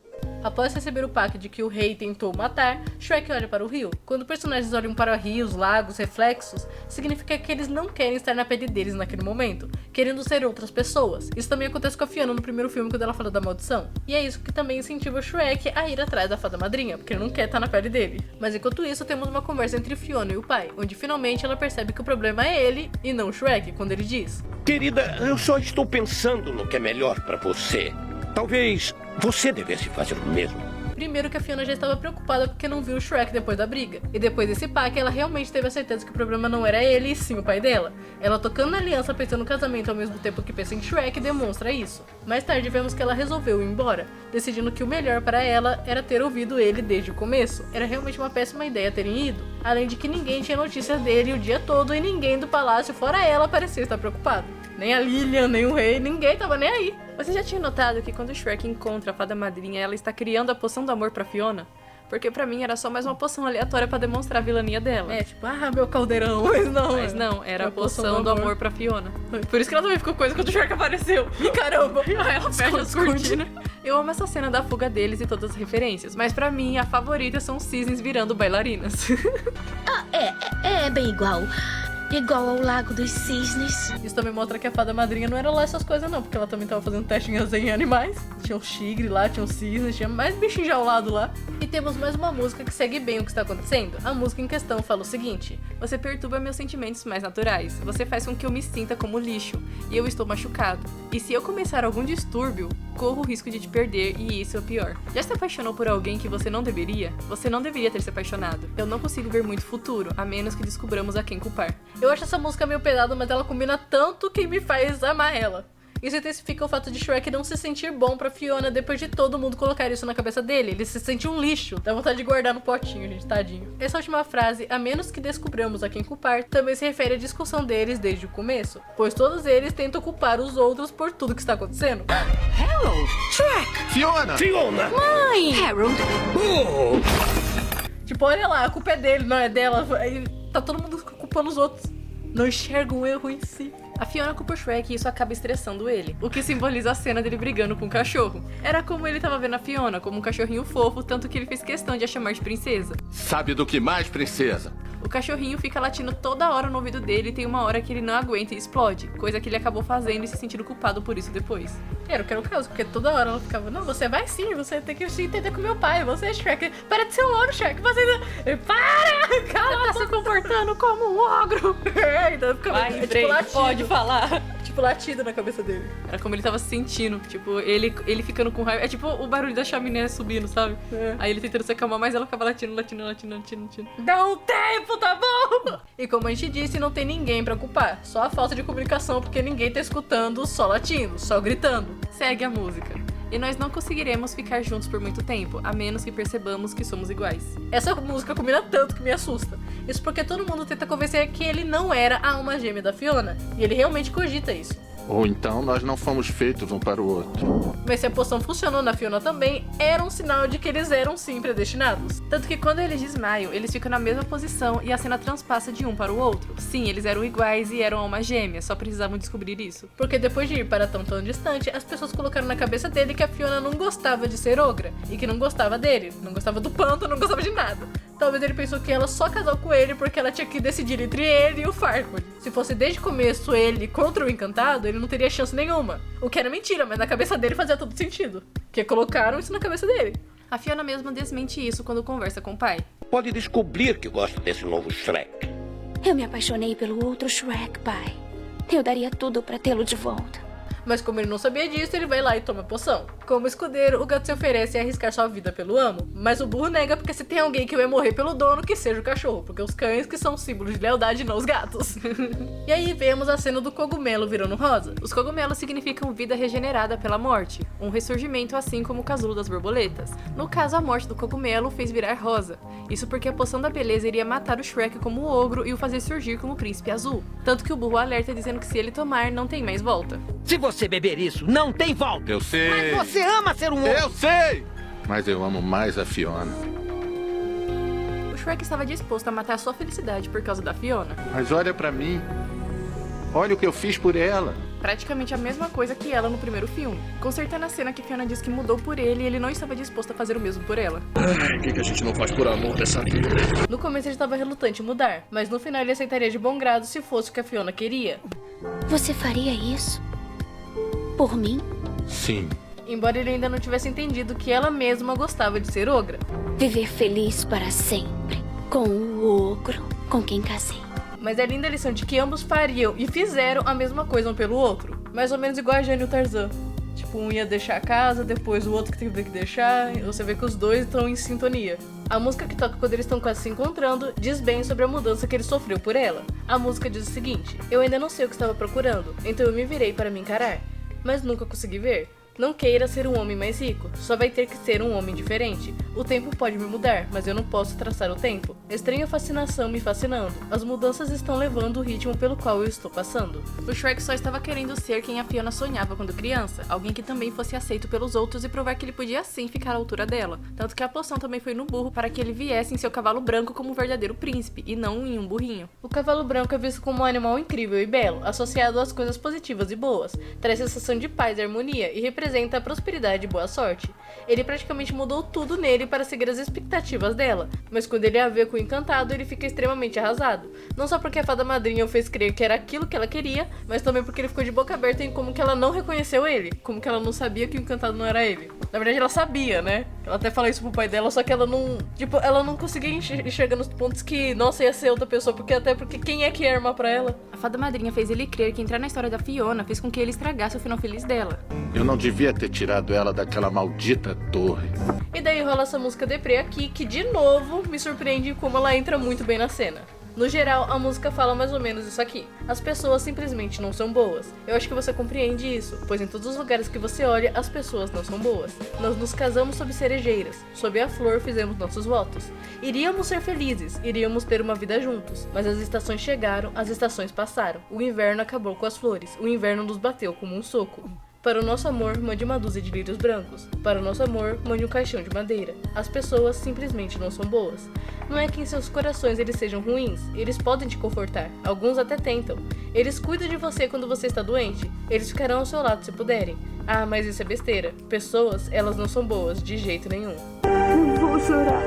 Após receber o pack de que o rei tentou matar, Shrek olha para o rio. Quando personagens olham para rios, lagos, reflexos, significa que eles não querem estar na pele deles naquele momento, querendo ser outras pessoas. Isso também acontece com a Fiona no primeiro filme, quando ela fala da maldição. E é isso que também incentiva o Shrek a ir atrás da fada madrinha, porque ele não quer estar na pele dele. Mas enquanto isso, temos uma conversa entre Fiona e o pai, onde finalmente ela percebe que o problema é ele e não o Shrek, quando ele diz: Querida, eu só estou pensando no que é melhor para você. Talvez você devesse fazer o mesmo. Primeiro que a Fiona já estava preocupada porque não viu o Shrek depois da briga. E depois desse pack, ela realmente teve a certeza que o problema não era ele e sim o pai dela. Ela tocando na aliança, pensando no casamento ao mesmo tempo que pensa em Shrek, demonstra isso. Mais tarde vemos que ela resolveu ir embora, decidindo que o melhor para ela era ter ouvido ele desde o começo. Era realmente uma péssima ideia terem ido. Além de que ninguém tinha notícias dele o dia todo e ninguém do palácio, fora ela, parecia estar preocupado. Nem a Lilian, nem o rei, ninguém tava nem aí. Você já tinha notado que quando o Shrek encontra a fada madrinha, ela está criando a poção do amor pra Fiona? Porque pra mim era só mais uma poção aleatória pra demonstrar a vilania dela. É, tipo, meu caldeirão, mas não, era a poção do amor pra Fiona. Por isso que ela também ficou coisa quando o Shrek apareceu. E caramba, aí ela fecha as cortinas. Eu amo essa cena da fuga deles e todas as referências, mas pra mim a favorita são os cisnes virando bailarinas. É bem igual. Igual ao Lago dos Cisnes. Isso também mostra que a fada madrinha não era lá essas coisas não, porque ela também tava fazendo testinhas em animais. Tinha um tigre lá, tinha um cisne, tinha mais bichinho enjaulado lá. E temos mais uma música que segue bem o que está acontecendo. A música em questão fala o seguinte: você perturba meus sentimentos mais naturais. Você faz com que eu me sinta como lixo. E eu estou machucado. E se eu começar algum distúrbio, corro o risco de te perder, e isso é o pior. Já se apaixonou por alguém que você não deveria? Você não deveria ter se apaixonado. Eu não consigo ver muito futuro, a menos que descubramos a quem culpar. Eu acho essa música meio pesada, mas ela combina tanto que me faz amar ela. Isso intensifica o fato de Shrek não se sentir bom pra Fiona depois de todo mundo colocar isso na cabeça dele. Ele se sente um lixo. Dá vontade de guardar no potinho, gente, tadinho. Essa última frase, a menos que descobramos a quem culpar, também se refere à discussão deles desde o começo, pois todos eles tentam culpar os outros por tudo que está acontecendo. Harold! Shrek! Fiona! Mãe! Harold! Tipo, olha lá, a culpa é dele, não é dela. Aí tá todo mundo culpando os outros. Não enxerga um erro em si. A Fiona culpa o Shrek e isso acaba estressando ele, o que simboliza a cena dele brigando com o cachorro. Era como ele tava vendo a Fiona, como um cachorrinho fofo, tanto que ele fez questão de a chamar de princesa. Sabe do que mais, princesa? O cachorrinho fica latindo toda hora no ouvido dele e tem uma hora que ele não aguenta e explode, coisa que ele acabou fazendo e se sentindo culpado por isso depois. Era o que era o caso, porque toda hora ela ficava, não, você vai sim, você tem que se entender com meu pai, você é Shrek, para de ser um ogro, Shrek, você... Para! Cala, tá se comportando como um ogro! Então ficava, vai, tipo, latido. Pode falar. Tipo, latido na cabeça dele. Era como ele tava se sentindo, tipo, ele ficando com raiva. É tipo o barulho da chaminé subindo, sabe? É. Aí ele tentando se acalmar, mas ela ficava latindo. Dá um tempo, tá bom? E como a gente disse, não tem ninguém pra culpar. Só a falta de comunicação, porque ninguém tá escutando, só latindo, só gritando. Segue a música. E nós não conseguiremos ficar juntos por muito tempo, a menos que percebamos que somos iguais. Essa música combina tanto que me assusta. Isso porque todo mundo tenta convencer que ele não era a alma gêmea da Fiona. E ele realmente cogita isso. Ou então nós não fomos feitos um para o outro. Mas se a poção funcionou na Fiona também, era um sinal de que eles eram sim predestinados. Tanto que quando eles desmaiam, eles ficam na mesma posição e a cena transpassa de um para o outro. Sim, eles eram iguais e eram alma gêmea, só precisavam descobrir isso. Porque depois de ir para tão distante, as pessoas colocaram na cabeça dele que a Fiona não gostava de ser ogra. E que não gostava dele, não gostava do panto, não gostava de nada. Talvez ele pensou que ela só casou com ele porque ela tinha que decidir entre ele e o Farquaad. Se fosse desde o começo ele contra o Encantado, ele não teria chance nenhuma. O que era mentira, mas na cabeça dele fazia todo sentido. Porque colocaram isso na cabeça dele. A Fiona mesmo desmente isso quando conversa com o pai. Pode descobrir que gosta desse novo Shrek. Eu me apaixonei pelo outro Shrek, pai. Eu daria tudo pra tê-lo de volta. Mas como ele não sabia disso, ele vai lá e toma a poção. Como escudeiro, o gato se oferece a arriscar sua vida pelo amo, mas o burro nega porque se tem alguém que vai morrer pelo dono, que seja o cachorro, porque os cães que são símbolos de lealdade, não os gatos. E aí vemos a cena do cogumelo virando rosa. Os cogumelos significam vida regenerada pela morte, um ressurgimento assim como o casulo das borboletas. No caso, a morte do cogumelo fez virar rosa. Isso porque a poção da beleza iria matar o Shrek como o ogro e o fazer surgir como o príncipe azul. Tanto que o burro alerta dizendo que se ele tomar, não tem mais volta. Se você beber isso, não tem volta. Eu sei. Mas você ama ser um ogro. Eu sei. Mas eu amo mais a Fiona. O Shrek estava disposto a matar a sua felicidade por causa da Fiona. Mas olha pra mim. Olha o que eu fiz por ela. Praticamente a mesma coisa que ela no primeiro filme. Consertando a cena que Fiona diz que mudou por ele e ele não estava disposto a fazer o mesmo por ela. O que a gente não faz por amor dessa vida? No começo ele estava relutante em mudar, mas no final ele aceitaria de bom grado se fosse o que a Fiona queria. Você faria isso? Por mim? Sim. Embora ele ainda não tivesse entendido que ela mesma gostava de ser ogra. Viver feliz para sempre, com o ogro com quem casei. Mas é linda a lição de que ambos fariam e fizeram a mesma coisa um pelo outro. Mais ou menos igual a Jane e o Tarzan. Tipo, um ia deixar a casa, depois o outro que teve que deixar. Você vê que os dois estão em sintonia. A música que toca quando eles estão quase se encontrando diz bem sobre a mudança que ele sofreu por ela. A música diz o seguinte: eu ainda não sei o que estava procurando, então eu me virei para me encarar, mas nunca consegui ver. Não queira ser um homem mais rico, só vai ter que ser um homem diferente. O tempo pode me mudar, mas eu não posso traçar o tempo. Estranha fascinação me fascinando. As mudanças estão levando o ritmo pelo qual eu estou passando. O Shrek só estava querendo ser quem a Fiona sonhava quando criança, alguém que também fosse aceito pelos outros e provar que ele podia sim ficar à altura dela. Tanto que a poção também foi no burro para que ele viesse em seu cavalo branco como um verdadeiro príncipe, e não em um burrinho. O cavalo branco é visto como um animal incrível e belo, associado às coisas positivas e boas. Traz sensação de paz e harmonia e representa a prosperidade e boa sorte. Ele praticamente mudou tudo nele para seguir as expectativas dela, mas quando ele a vê com o Encantado, ele fica extremamente arrasado. Não só porque a fada madrinha o fez crer que era aquilo que ela queria, mas também porque ele ficou de boca aberta em como que ela não reconheceu ele, como que ela não sabia que o Encantado não era ele. Na verdade ela sabia, né? Ela até fala isso pro pai dela, só que ela não, tipo, ela não conseguia enxergar nos pontos que, nossa, ia ser outra pessoa, porque quem é que ia armar pra ela? A fada madrinha fez ele crer que entrar na história da Fiona fez com que ele estragasse o final feliz dela. Eu não devia ter tirado ela daquela maldita torre. E daí rola essa música deprê aqui, que de novo me surpreende como ela entra muito bem na cena. No geral, a música fala mais ou menos isso aqui. As pessoas simplesmente não são boas. Eu acho que você compreende isso, pois em todos os lugares que você olha, as pessoas não são boas. Nós nos casamos sob cerejeiras, sob a flor fizemos nossos votos. Iríamos ser felizes, iríamos ter uma vida juntos, mas as estações chegaram, as estações passaram. O inverno acabou com as flores, o inverno nos bateu como um soco. Para o nosso amor, mande uma dúzia de lírios brancos. Para o nosso amor, mande um caixão de madeira. As pessoas simplesmente não são boas. Não é que em seus corações eles sejam ruins. Eles podem te confortar. Alguns até tentam. Eles cuidam de você quando você está doente. Eles ficarão ao seu lado se puderem. Ah, mas isso é besteira. Pessoas, elas não são boas, de jeito nenhum. Não vou chorar.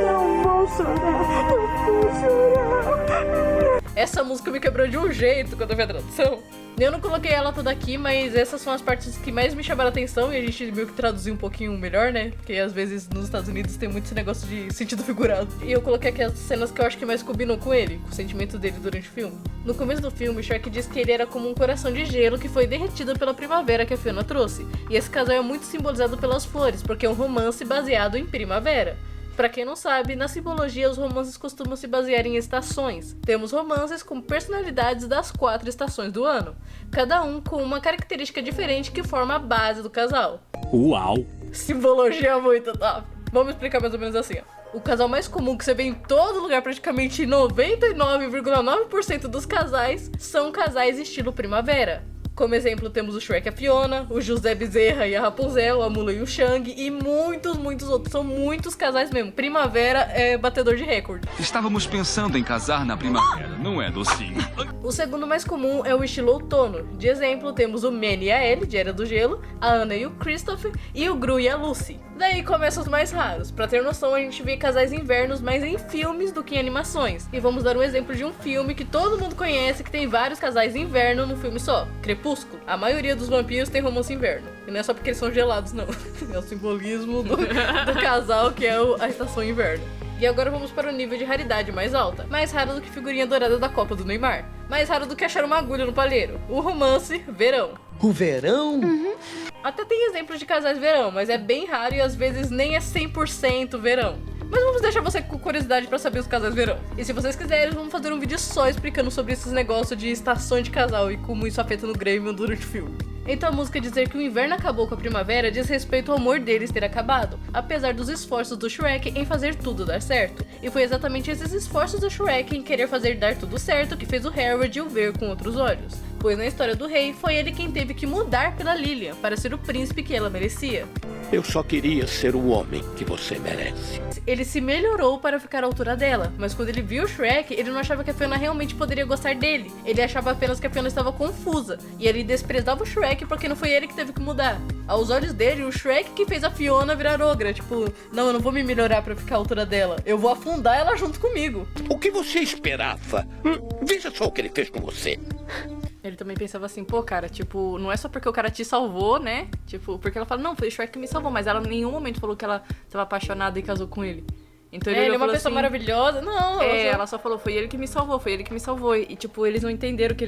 Não vou chorar. Não vou chorar. Essa música me quebrou de um jeito quando eu vi a tradução. Eu não coloquei ela toda aqui, mas essas são as partes que mais me chamaram a atenção e a gente meio que traduziu um pouquinho melhor, né? Porque às vezes nos Estados Unidos tem muito esse negócio de sentido figurado. E eu coloquei aqui as cenas que eu acho que mais combinam com ele, com o sentimento dele durante o filme. No começo do filme, Shrek diz que ele era como um coração de gelo que foi derretido pela primavera que a Fiona trouxe. E esse casal é muito simbolizado pelas flores, porque é um romance baseado em primavera. Pra quem não sabe, na simbologia os romances costumam se basear em estações. Temos romances com personalidades das 4 estações do ano, cada um com uma característica diferente que forma a base do casal. Uau! Simbologia muito top! Vamos explicar mais ou menos assim, ó. O casal mais comum que você vê em todo lugar, praticamente 99,9% dos casais, são casais estilo primavera. Como exemplo, temos o Shrek e a Fiona, o José Bezerra e a Rapunzel, a Mula e o Shang e muitos outros. São muitos casais mesmo. Primavera é batedor de recorde. Estávamos pensando em casar na primavera, não é, docinho? O segundo mais comum é o estilo outono. De exemplo, temos o Manny e a Ellie, de Era do Gelo, a Anna e o Christopher, e o Gru e a Lucy. Daí começam os mais raros. Pra ter noção, a gente vê casais invernos mais em filmes do que em animações. E vamos dar um exemplo de um filme que todo mundo conhece, que tem vários casais inverno num filme só. Crepúsculo. A maioria dos vampiros tem romance inverno. E não é só porque eles são gelados, não. É o simbolismo do casal, que é a estação inverno. E agora vamos para o nível de raridade mais alta. Mais raro do que figurinha dourada da Copa do Neymar. Mais raro do que achar uma agulha no palheiro. O romance verão. O verão? Uhum. Até tem exemplos de casais verão, mas é bem raro e às vezes nem é 100% verão. Mas vamos deixar você com curiosidade pra saber os casais verão. E se vocês quiserem, vamos fazer um vídeo só explicando sobre esses negócios de estações de casal e como isso afeta no Grêmio durante o filme. Então a música dizer que o inverno acabou com a primavera diz respeito ao amor deles ter acabado, apesar dos esforços do Shrek em fazer tudo dar certo. E foi exatamente esses esforços do Shrek em querer fazer dar tudo certo que fez o Harold o ver com outros olhos. Pois na história do rei, foi ele quem teve que mudar pela Lilian para ser o príncipe que ela merecia. Eu só queria ser o homem que você merece. Ele se melhorou para ficar à altura dela, mas quando ele viu o Shrek, ele não achava que a Fiona realmente poderia gostar dele. Ele achava apenas que a Fiona estava confusa, e ele desprezava o Shrek porque não foi ele que teve que mudar. Aos olhos dele, o Shrek que fez a Fiona virar ogra, tipo, não, eu não vou me melhorar para ficar à altura dela, eu vou afundar ela junto comigo. O que você esperava? Veja só o que ele fez com você. Ele também pensava assim, pô, cara, tipo, não é só porque o cara te salvou, né? Tipo, porque ela fala, não, foi o Shrek que me salvou, mas ela em nenhum momento falou que ela estava apaixonada e casou com ele. Então ele é uma pessoa assim, maravilhosa. Não, ela só falou, foi ele que me salvou, foi ele que me salvou. E tipo, eles não entenderam que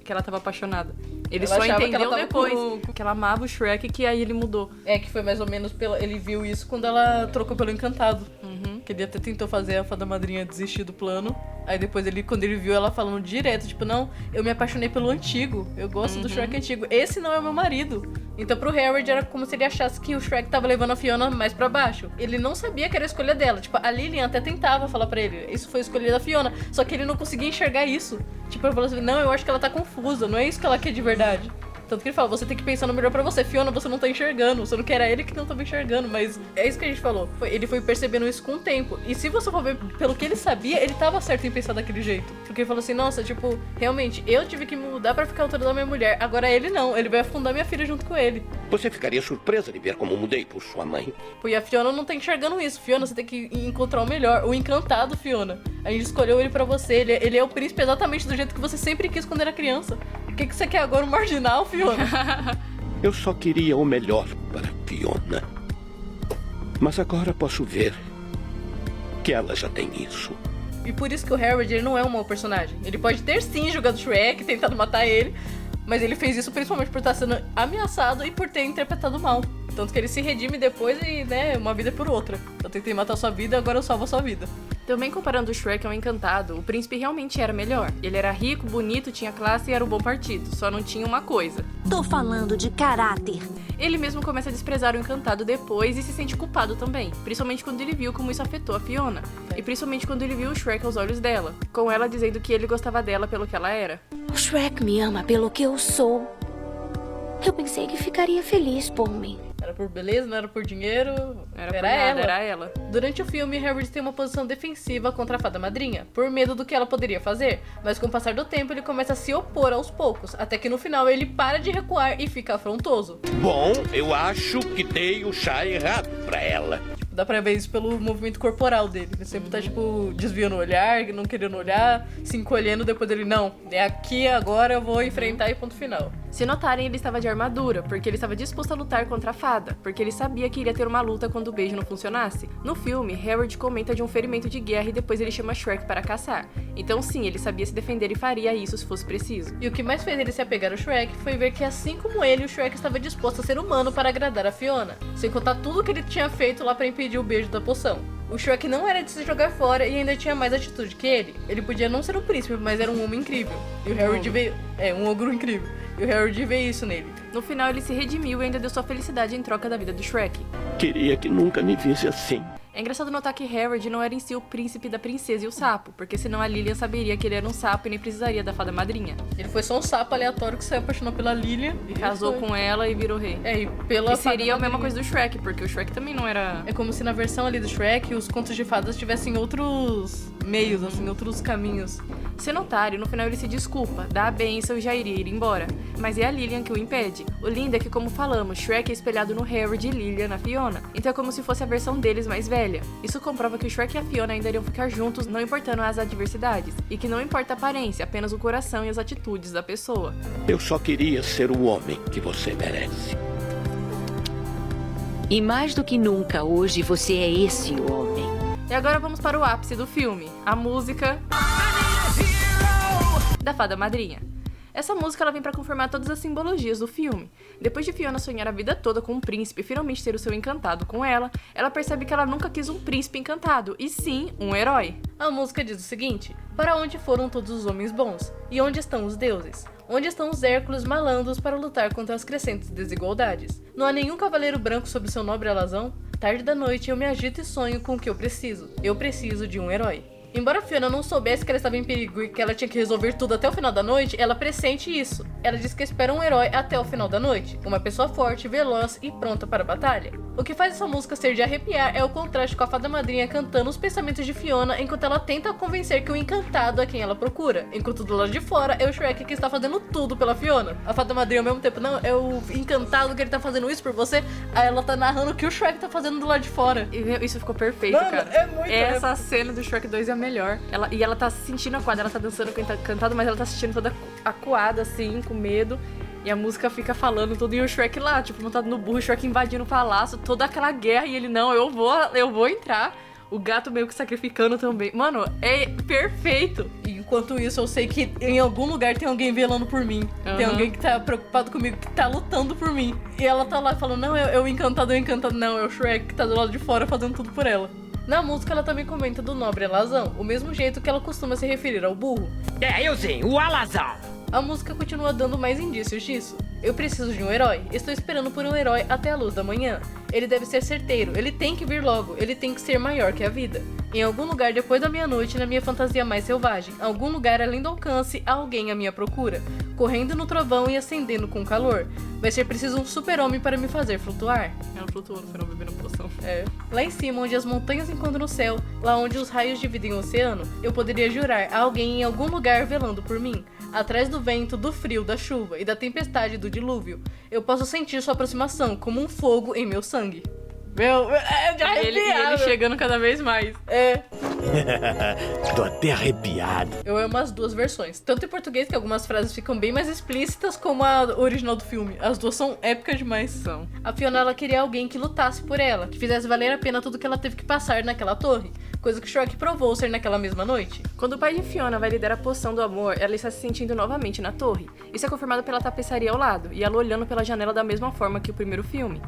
ela tava apaixonada. Ele só entendeu depois que ela amava o Shrek, que aí ele mudou. É, que foi mais ou menos ele viu isso quando ela trocou pelo Encantado. Uhum. Que ele até tentou fazer a fada madrinha desistir do plano. Aí depois quando ele viu ela falando direto, tipo, não, eu me apaixonei pelo antigo. Eu gosto do Shrek antigo. Esse não é o meu marido. Então pro Harold era como se ele achasse que o Shrek tava levando a Fiona mais pra baixo. Ele não sabia que era a escolha dela. Tipo, a Lilian até tentava falar pra ele, isso foi a escolha da Fiona. Só que ele não conseguia enxergar isso. Tipo, ele falou assim, não, eu acho que ela tá confusa. Não é isso que ela quer de verdade. Tanto que ele fala, você tem que pensar no melhor pra você. Fiona, você não tá enxergando. Você não quer ele que não tava enxergando. Mas é isso que a gente falou. Ele foi percebendo isso com o tempo. E se você for ver pelo que ele sabia, ele tava certo em pensar daquele jeito. Porque ele falou assim, nossa, tipo, realmente, eu tive que me mudar pra ficar à altura da minha mulher. Agora ele não. Ele vai afundar minha filha junto com ele. Você ficaria surpresa de ver como mudei por sua mãe. Pô, e a Fiona não tá enxergando isso. Fiona, você tem que encontrar o melhor. O encantado, Fiona. A gente escolheu ele pra você. Ele é o príncipe exatamente do jeito que você sempre quis quando era criança. O que você quer agora? Um marginal, Fiona? Eu só queria o melhor para Fiona. Mas agora posso ver que ela já tem isso. E por isso que o Harold ele não é um mau personagem. Ele pode ter sim jogado Shrek, tentado matar ele, mas ele fez isso principalmente por estar sendo ameaçado e por ter interpretado mal. Tanto que ele se redime depois e, né, uma vida é por outra. Eu tentei matar sua vida, agora eu salvo a sua vida. Também comparando o Shrek ao Encantado, o príncipe realmente era melhor. Ele era rico, bonito, tinha classe e era um bom partido, só não tinha uma coisa. Tô falando de caráter. Ele mesmo começa a desprezar o Encantado depois e se sente culpado também, principalmente quando ele viu como isso afetou a Fiona. E principalmente quando ele viu o Shrek aos olhos dela, com ela dizendo que ele gostava dela pelo que ela era. O Shrek me ama pelo que eu sou. Eu pensei que ficaria feliz por mim. Era por beleza, não era por dinheiro. Era ela. Durante o filme, Hagrid tem uma posição defensiva contra a fada madrinha, por medo do que ela poderia fazer. Mas com o passar do tempo, ele começa a se opor aos poucos, até que no final ele para de recuar e fica afrontoso. Bom, eu acho que dei o chá errado pra ela. Dá pra ver isso pelo movimento corporal dele. Ele sempre tá, desviando o olhar, não querendo olhar, se encolhendo, depois dele, não, é aqui, agora eu vou enfrentar e ponto final. Se notarem, ele estava de armadura, porque ele estava disposto a lutar contra a fada, porque ele sabia que iria ter uma luta quando o beijo não funcionasse. No filme, Hagrid comenta de um ferimento de guerra e depois ele chama Shrek para caçar. Então sim, ele sabia se defender e faria isso se fosse preciso. E o que mais fez ele se apegar ao Shrek foi ver que, assim como ele, o Shrek estava disposto a ser humano para agradar a Fiona, sem contar tudo que ele tinha feito lá para impedir o beijo da poção. O Shrek não era de se jogar fora e ainda tinha mais atitude que ele. Ele podia não ser um príncipe, mas era um homem incrível. E o Hagrid veio... um ogro incrível. E o Hagrid vê isso nele. No final, ele se redimiu e ainda deu sua felicidade em troca da vida do Shrek. Queria que nunca me visse assim. É engraçado notar que Hagrid não era em si o príncipe da princesa e o sapo, porque senão a Lilian saberia que ele era um sapo e nem precisaria da fada madrinha. Ele foi só um sapo aleatório que se apaixonou pela Lilian e casou com ela e virou rei. E seria a mesma coisa do Shrek, porque o Shrek também não era... É como se na versão ali do Shrek, os contos de fadas tivessem outros meios, assim, outros caminhos. Se notarem, no final ele se desculpa, dá a bênção e já iria ir embora. Mas é a Lilian que o impede. O lindo é que, como falamos, Shrek é espelhado no Hagrid e Lilian na Fiona. Então é como se fosse a versão deles mais velha. Isso comprova que o Shrek e a Fiona ainda iriam ficar juntos, não importando as adversidades. E que não importa a aparência, apenas o coração e as atitudes da pessoa. Eu só queria ser o homem que você merece. E mais do que nunca, hoje você é esse homem. E agora vamos para o ápice do filme, a música da Fada Madrinha. Essa música ela vem para confirmar todas as simbologias do filme. Depois de Fiona sonhar a vida toda com um príncipe e finalmente ter o seu encantado com ela percebe que ela nunca quis um príncipe encantado, e sim um herói. A música diz o seguinte: para onde foram todos os homens bons? E onde estão os deuses? Onde estão os Hércules malandros para lutar contra as crescentes desigualdades? Não há nenhum cavaleiro branco sob seu nobre alazão? Tarde da noite eu me agito e sonho com o que eu preciso. Eu preciso de um herói. Embora Fiona não soubesse que ela estava em perigo e que ela tinha que resolver tudo até o final da noite, ela pressente isso. Ela diz que espera um herói até o final da noite, uma pessoa forte, veloz e pronta para a batalha. O que faz essa música ser de arrepiar é o contraste com a fada madrinha cantando os pensamentos de Fiona enquanto ela tenta convencer que o encantado é quem ela procura, enquanto do lado de fora é o Shrek que está fazendo tudo pela Fiona. A fada madrinha ao mesmo tempo, não, é o encantado que ele tá fazendo isso por você, aí ela tá narrando o que o Shrek tá fazendo do lado de fora. E isso ficou perfeito, mano, cara. É muito Essa cena do Shrek 2 é a melhor. Ela tá se sentindo acuada, ela tá dançando com o encantado, mas ela tá se sentindo toda acuada, assim, com medo. E a música fica falando tudo, e o Shrek lá, tipo, montado no burro, o Shrek invadindo o palácio, toda aquela guerra, e ele, não, eu vou entrar. O gato meio que sacrificando também. Mano, é perfeito. E enquanto isso, eu sei que em algum lugar tem alguém velando por mim. Tem alguém que tá preocupado comigo, que tá lutando por mim. E ela tá lá falando, não, eu encantado. Não, é o Shrek que tá do lado de fora fazendo tudo por ela. Na música, ela também comenta do nobre alazão, o mesmo jeito que ela costuma se referir ao burro. Euzinho, o alazão. A música continua dando mais indícios disso. Eu preciso de um herói. Estou esperando por um herói até a luz da manhã. Ele deve ser certeiro. Ele tem que vir logo. Ele tem que ser maior que a vida. Em algum lugar depois da meia-noite, na minha fantasia mais selvagem, algum lugar além do alcance, há alguém à minha procura, correndo no trovão e acendendo com calor. Vai ser preciso um super-homem para me fazer flutuar. Ela flutuou no final, bebendo poção. Lá em cima, onde as montanhas encontram o céu, lá onde os raios dividem o oceano, eu poderia jurar a alguém em algum lugar velando por mim. Atrás do vento, do frio, da chuva e da tempestade do dilúvio, eu posso sentir sua aproximação como um fogo em meu sangue. Meu, é de arrepiar. Ele chegando cada vez mais. Tô até arrepiado. Eu amo as duas versões. Tanto em português, que algumas frases ficam bem mais explícitas, como a original do filme. As duas são épicas demais. São. A Fiona, ela queria alguém que lutasse por ela, que fizesse valer a pena tudo que ela teve que passar naquela torre. Coisa que Shrek provou ser naquela mesma noite. Quando o pai de Fiona vai lhe dar a poção do amor, ela está se sentindo novamente na torre. Isso é confirmado pela tapeçaria ao lado, e ela olhando pela janela da mesma forma que o primeiro filme.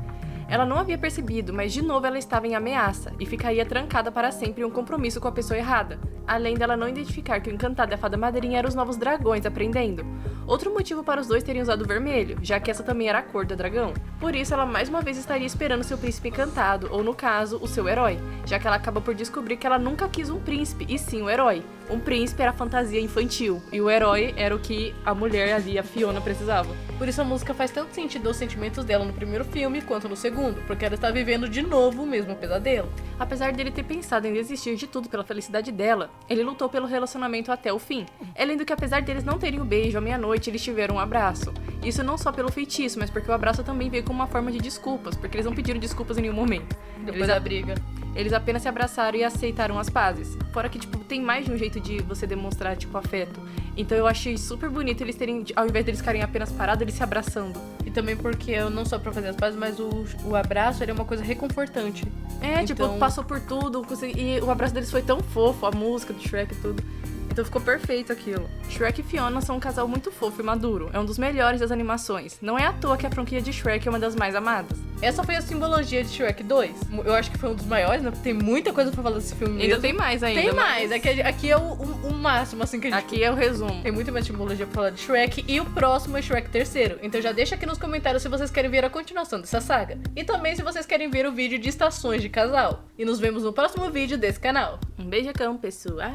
Ela não havia percebido, mas de novo ela estava em ameaça e ficaria trancada para sempre em um compromisso com a pessoa errada, além dela não identificar que o encantado e a fada madrinha eram os novos dragões aprendendo. Outro motivo para os dois terem usado o vermelho, já que essa também era a cor do dragão. Por isso, ela mais uma vez estaria esperando seu príncipe encantado, ou no caso, o seu herói, já que ela acaba por descobrir que ela nunca quis um príncipe, e sim um herói. Um príncipe era a fantasia infantil, e o herói era o que a mulher ali, a Fiona, precisava. Por isso a música faz tanto sentido aos sentimentos dela no primeiro filme quanto no segundo, porque ela está vivendo de novo o mesmo pesadelo. Apesar dele ter pensado em desistir de tudo pela felicidade dela, ele lutou pelo relacionamento até o fim. É lindo que apesar deles não terem o beijo à meia-noite, eles tiveram um abraço. Isso não só pelo feitiço, mas porque o abraço também veio como uma forma de desculpas, porque eles não pediram desculpas em nenhum momento. Depois da briga. Eles apenas se abraçaram e aceitaram as pazes. Fora que, tipo, tem mais de um jeito de você demonstrar, tipo, afeto. Então eu achei super bonito eles terem, ao invés deles ficarem apenas parados, eles se abraçando. E também porque não só pra fazer as pazes, mas o abraço ele é uma coisa reconfortante. É, tipo, passou por tudo, e o abraço deles foi tão fofo, a música do Shrek e tudo. Então ficou perfeito aquilo. Shrek e Fiona são um casal muito fofo e maduro. É um dos melhores das animações. Não é à toa que a franquia de Shrek é uma das mais amadas. Essa foi a simbologia de Shrek 2. Eu acho que foi um dos maiores, né? Tem muita coisa pra falar desse filme mesmo. Ainda tem mais ainda. Tem mais. Aqui é o máximo, assim, que a gente... Aqui é o resumo. Tem muito mais simbologia pra falar de Shrek. E o próximo é Shrek 3º. Então já deixa aqui nos comentários se vocês querem ver a continuação dessa saga. E também se vocês querem ver o vídeo de estações de casal. E nos vemos no próximo vídeo desse canal. Um beijão, pessoal.